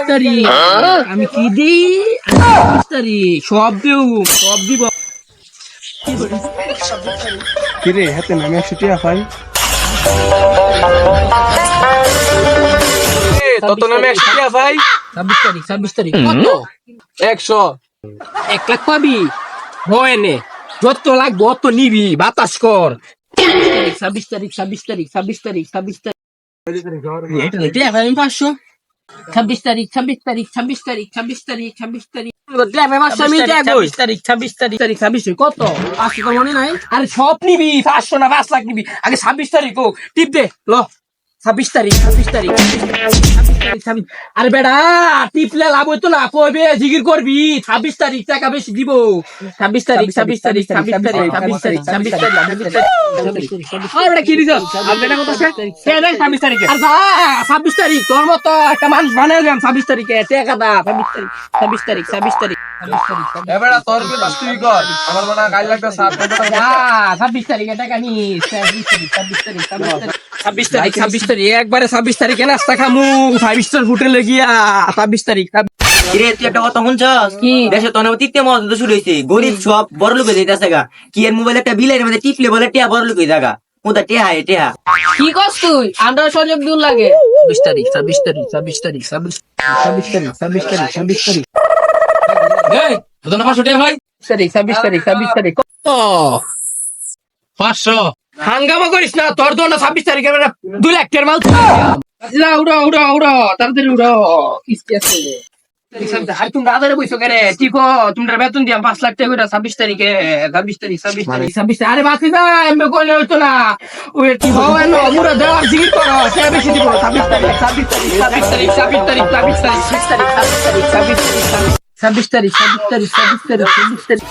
তারিখ আমি কি দিই 26 তারিখ সব দিব কিরে হাতে নামে 100 টাকা পাই তত নামে 100 টাকা ভাই 26 তারিখ কত 100 1 লাখ পাবি হয় যত লাগবে অত নিবি বাতাস কর 26 তারিখ এটা আমি 500 26 তারিখ কত 500 তো মনে নাই আরে সব নিবি 500 না 5 লাখ নিবি আগে 26 তারিখ হোক টিপ দে ল 26 তারিখ আরে বেড়া টিপলে লাভ হইতো না কইবে জিগির করবি 26 তারিখ টাকা বেশি দিব 26 তারিখ কি দিছ আর বেটা কত আছে 26 তারিখ আর 26 তারিখ তোর মতো একটা মানুষ বানাই গেলাম 26 তারিখে টাকা দা 26 তারিখ এবারে তোর কি বাস্তবিক কর আমার মনে হয় কাল লাগবে 26 তারিখে টাকা নি 26 তারিখ একবারে 26 তারিখে নাস্তা খামু 5 স্টার হোটেলে গিয়া 26 তারিখ কিরে তুই একটা কথা শুনছস কি দেশে তো অনেক মজা শুরু হয়েছে গরিব সব বড় লোক হয়ে যাইতেছে গা কি এর মোবাইল একটা বিলের মধ্যে টিপলে বলে টিয়া বড় লোক হয়ে যাগা ওটা টেহা কি কস তুই আমরা সজগ দূর লাগে 26 তারিখ এই তত না 500 টাকা ভাই 26 তারিখ কত 500 হাঙ্গামা করিস না তোর তো না 26 তারিখে 2 লাখ টাকার মাল উড়ো তাড়াতাড়ি উড়ো কিস্তি আছে আর তুমি রাজারে বইছো কেরে ঠিক তোমরা বেতন দিয়াম 5 লাখ টাকা 26 তারিখে 26 আরে বাকি যা এমবে কইলে হইতো না ওই কি হয় না মুরা দেওয়ার জিগির করো সে বেশি দিব 26 তারিখ 26 তারিখ